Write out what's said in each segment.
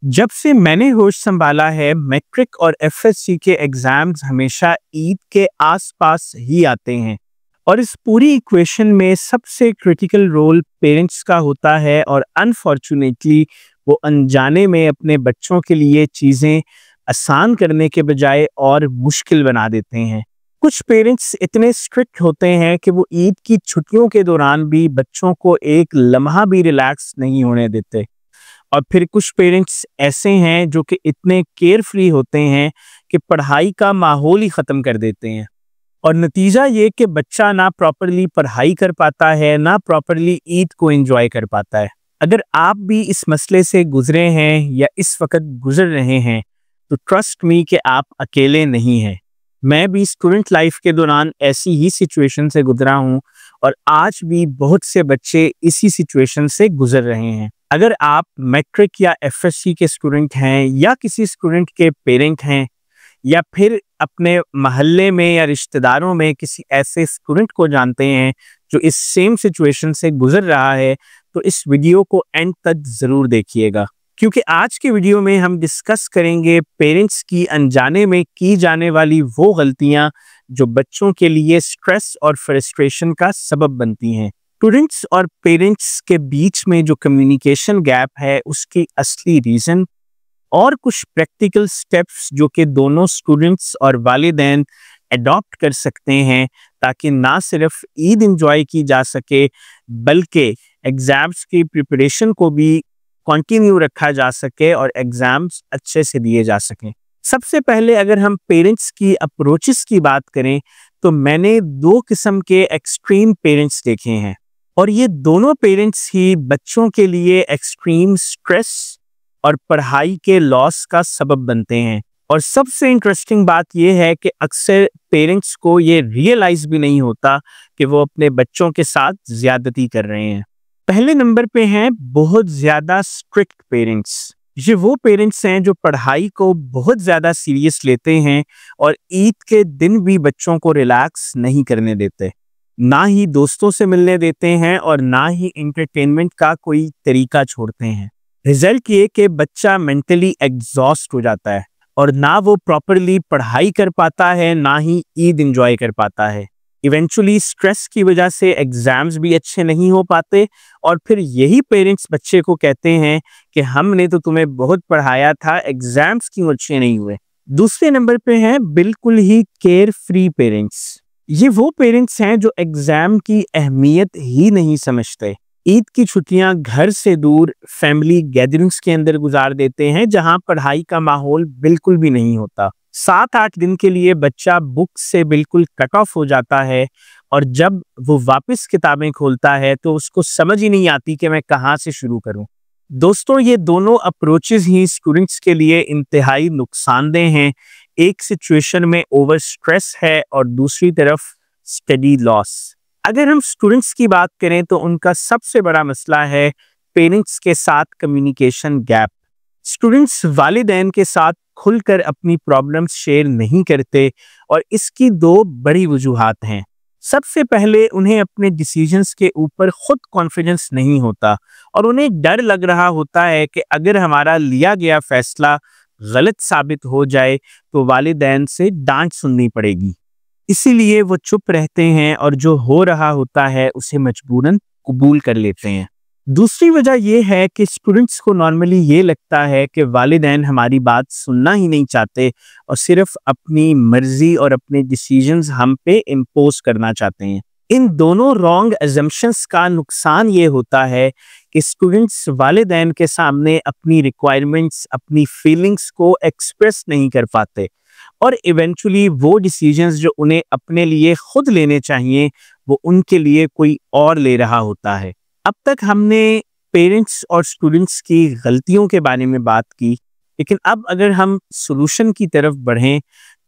जब से मैंने होश संभाला है, मैट्रिक और एफएससी के एग्जाम्स हमेशा ईद के आसपास ही आते हैं। और इस पूरी इक्वेशन में सबसे क्रिटिकल रोल पेरेंट्स का होता है और अनफॉर्चुनेटली वो अनजाने में अपने बच्चों के लिए चीज़ें आसान करने के बजाय और मुश्किल बना देते हैं। कुछ पेरेंट्स इतने स्ट्रिक्ट होते हैं कि वो ईद की छुट्टियों के दौरान भी बच्चों को एक लम्हा भी रिलैक्स नहीं होने देते। और फिर कुछ पेरेंट्स ऐसे हैं जो कि इतने केयर फ्री होते हैं कि पढ़ाई का माहौल ही ख़त्म कर देते हैं। और नतीजा ये कि बच्चा ना प्रॉपरली पढ़ाई कर पाता है, ना प्रॉपरली ईद को एंजॉय कर पाता है। अगर आप भी इस मसले से गुजरे हैं या इस वक्त गुजर रहे हैं तो ट्रस्ट मी कि आप अकेले नहीं हैं। मैं भी स्टूडेंट लाइफ के दौरान ऐसी ही सिचुएशन से गुजरा हूँ और आज भी बहुत से बच्चे इसी सिचुएशन से गुजर रहे हैं। अगर आप मैट्रिक या एफएससी के स्टूडेंट हैं या किसी स्टूडेंट के पेरेंट हैं या फिर अपने मोहल्ले में या रिश्तेदारों में किसी ऐसे स्टूडेंट को जानते हैं जो इस सेम सिचुएशन से गुजर रहा है, तो इस वीडियो को एंड तक ज़रूर देखिएगा, क्योंकि आज के वीडियो में हम डिस्कस करेंगे पेरेंट्स की अनजाने में की जाने वाली वो गलतियां जो बच्चों के लिए स्ट्रेस और फ्रस्ट्रेशन का सबब बनती हैं। स्टूडेंट्स और पेरेंट्स के बीच में जो कम्युनिकेशन गैप है उसकी असली रीज़न और कुछ प्रैक्टिकल स्टेप्स जो कि दोनों स्टूडेंट्स और वालिदैन अडॉप्ट कर सकते हैं ताकि ना सिर्फ ईद एंजॉय की जा सके बल्कि एग्ज़ाम्स की प्रिपरेशन को भी कंटिन्यू रखा जा सके और एग्ज़ाम्स अच्छे से दिए जा सकें। सबसे पहले अगर हम पेरेंट्स की अप्रोचेस की बात करें तो मैंने दो किस्म के एक्सट्रीम पेरेंट्स देखे हैं और ये दोनों पेरेंट्स ही बच्चों के लिए एक्सट्रीम स्ट्रेस और पढ़ाई के लॉस का सबब बनते हैं। और सबसे इंटरेस्टिंग बात यह है कि अक्सर पेरेंट्स को ये रियलाइज भी नहीं होता कि वो अपने बच्चों के साथ ज्यादती कर रहे हैं। पहले नंबर पे हैं बहुत ज्यादा स्ट्रिक्ट पेरेंट्स। ये वो पेरेंट्स हैं जो पढ़ाई को बहुत ज्यादा सीरियस लेते हैं और ईद के दिन भी बच्चों को रिलैक्स नहीं करने देते, ना ही दोस्तों से मिलने देते हैं और ना ही एंटरटेनमेंट का कोई तरीका छोड़ते हैं। रिजल्ट ये कि बच्चा मेंटली एग्जॉस्ट हो जाता है और ना वो प्रॉपरली पढ़ाई कर पाता है ना ही ईद एंजॉय कर पाता है। इवेंचुअली स्ट्रेस की वजह से एग्जाम्स भी अच्छे नहीं हो पाते और फिर यही पेरेंट्स बच्चे को कहते हैं कि हमने तो तुम्हें बहुत पढ़ाया था, एग्जाम्स क्यों अच्छे नहीं हुए। दूसरे नंबर पे हैं बिल्कुल ही केयर फ्री पेरेंट्स। ये वो पेरेंट्स हैं जो एग्जाम की अहमियत ही नहीं समझते। ईद की छुट्टियां घर से दूर फैमिली गैदरिंग्स के अंदर गुजार देते हैं जहां पढ़ाई का माहौल बिल्कुल भी नहीं होता। 7-8 दिन के लिए बच्चा बुक से बिल्कुल कट ऑफ हो जाता है और जब वो वापस किताबें खोलता है तो उसको समझ ही नहीं आती कि मैं कहाँ से शुरू करूं। दोस्तों, ये दोनों अप्रोचेस ही स्टूडेंट्स के लिए इंतहाई नुकसानदेह हैं। एक सिचुएशन में ओवर स्ट्रेस है और दूसरी तरफ स्टडी लॉस। अगर हम स्टूडेंट्स की बात करें तो उनका सबसे बड़ा मसला है पेरेंट्स के साथ कम्युनिकेशन गैप। स्टूडेंट्स वालिदैन के साथ खुलकर अपनी प्रॉब्लम्स शेयर नहीं करते और इसकी दो बड़ी वजूहात हैं। सबसे पहले उन्हें अपने डिसीजंस के ऊपर खुद कॉन्फिडेंस नहीं होता और उन्हें डर लग रहा होता है कि अगर हमारा लिया गया फैसला गलत साबित हो जाए तो वालिदैन से डांट सुननी पड़ेगी। इसीलिए वो चुप रहते हैं और जो हो रहा होता है उसे मजबूरन कबूल कर लेते हैं। दूसरी वजह यह है कि स्टूडेंट्स को नॉर्मली ये लगता है कि वालिदैन हमारी बात सुनना ही नहीं चाहते और सिर्फ अपनी मर्जी और अपने डिसीजंस हम पे इम्पोज करना चाहते हैं। इन दोनों रॉन्ग अजम्पशंस का नुकसान ये होता है कि स्टूडेंट्स वालिदैन के सामने अपनी रिक्वायरमेंट्स, अपनी फीलिंग्स को एक्सप्रेस नहीं कर पाते और इवेंचुअली वो डिसीजंस जो उन्हें अपने लिए खुद लेने चाहिए वो उनके लिए कोई और ले रहा होता है। अब तक हमने पेरेंट्स और स्टूडेंट्स की गलतियों के बारे में बात की, लेकिन अब अगर हम सॉल्यूशन की तरफ बढ़ें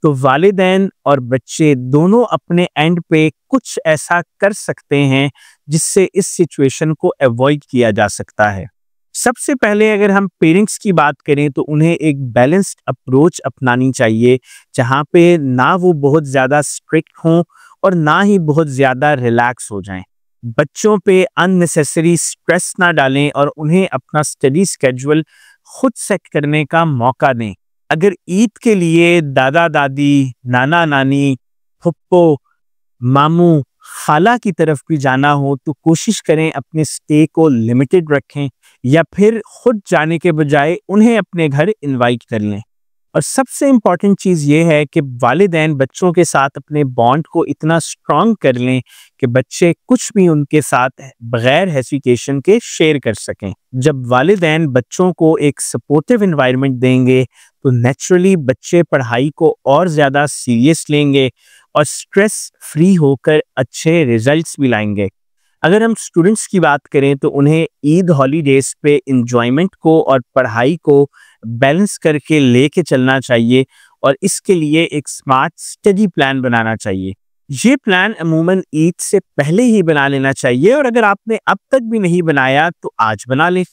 तो वालिदैन और बच्चे दोनों अपने एंड पे कुछ ऐसा कर सकते हैं जिससे इस सिचुएशन को अवॉइड किया जा सकता है। सबसे पहले अगर हम पेरेंट्स की बात करें तो उन्हें एक बैलेंस्ड अप्रोच अपनानी चाहिए जहाँ पे ना वो बहुत ज़्यादा स्ट्रिक्ट हों और ना ही बहुत ज़्यादा रिलैक्स हो जाएं। बच्चों पे अननेसेसरी स्ट्रेस ना डालें और उन्हें अपना स्टडी स्केड्यूल खुद सेट करने का मौका दें। अगर ईद के लिए दादा दादी, नाना नानी, फुप्पो, मामू, खाला की तरफ भी जाना हो तो कोशिश करें अपने स्टे को लिमिटेड रखें या फिर खुद जाने के बजाय उन्हें अपने घर इनवाइट कर लें। और सबसे इम्पॉर्टेंट चीज़ ये है कि वालिदैन बच्चों के साथ अपने बॉन्ड को इतना स्ट्रॉन्ग कर लें कि बच्चे कुछ भी उनके साथ बगैर हेसिटेशन के शेयर कर सकें। जब वालिदैन बच्चों को एक सपोर्टिव एनवायरनमेंट देंगे तो नेचुरली बच्चे पढ़ाई को और ज़्यादा सीरियस लेंगे और स्ट्रेस फ्री होकर अच्छे रिजल्ट्स भी लाएंगे। अगर हम स्टूडेंट्स की बात करें तो उन्हें ईद हॉलीडेज पे इंजॉयमेंट को और पढ़ाई को बैलेंस करके लेके चलना चाहिए और इसके लिए एक स्मार्ट स्टडी प्लान बनाना चाहिए। ये प्लान अमूमन ईद से पहले ही बना लेना चाहिए और अगर आपने अब तक भी नहीं बनाया तो आज बना लें।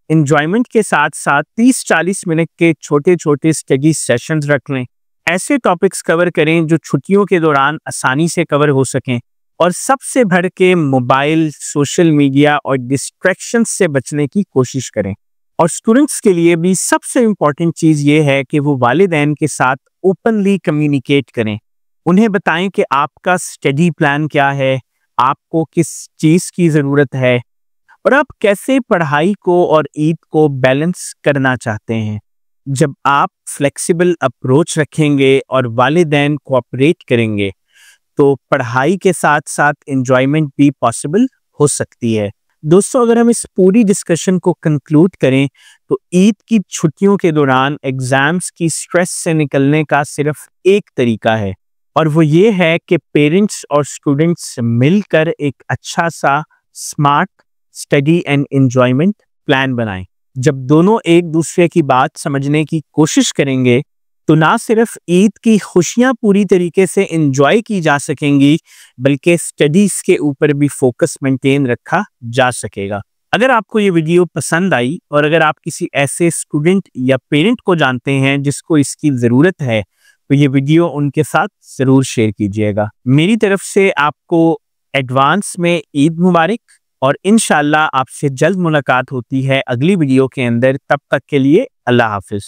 इंजॉयमेंट के साथ साथ 30-40 मिनट के छोटे छोटे स्टडी सेशंस रख लें। ऐसे टॉपिक्स कवर करें जो छुट्टियों के दौरान आसानी से कवर हो सकें और सबसे बढ़ के मोबाइल, सोशल मीडिया और डिस्ट्रैक्शंस से बचने की कोशिश करें। और स्टूडेंट्स के लिए भी सबसे इम्पॉर्टेंट चीज़ ये है कि वो वालिदैन के साथ ओपनली कम्युनिकेट करें। उन्हें बताएं कि आपका स्टडी प्लान क्या है, आपको किस चीज़ की ज़रूरत है और आप कैसे पढ़ाई को और ईद को बैलेंस करना चाहते हैं। जब आप फ्लेक्सिबल अप्रोच रखेंगे और वालिदैन कोऑपरेट करेंगे तो पढ़ाई के साथ साथ एंजॉयमेंट भी पॉसिबल हो सकती है। दोस्तों, अगर हम इस पूरी डिस्कशन को कंक्लूड करें तो ईद की छुट्टियों के दौरान एग्जाम्स की स्ट्रेस से निकलने का सिर्फ एक तरीका है और वो ये है कि पेरेंट्स और स्टूडेंट्स मिलकर एक अच्छा सा smart study and enjoyment plan बनाएं। जब दोनों एक दूसरे की बात समझने की कोशिश करेंगे तो ना सिर्फ ईद की खुशियां पूरी तरीके से एंजॉय की जा सकेंगी बल्कि स्टडीज के ऊपर भी फोकस मेंटेन रखा जा सकेगा। अगर आपको ये वीडियो पसंद आई और अगर आप किसी ऐसे स्टूडेंट या पेरेंट को जानते हैं जिसको इसकी ज़रूरत है तो ये वीडियो उनके साथ ज़रूर शेयर कीजिएगा। मेरी तरफ से आपको एडवांस में ईद मुबारक और इंशाल्लाह आपसे जल्द मुलाकात होती है अगली वीडियो के अंदर। तब तक के लिए अल्लाह हाफिज़।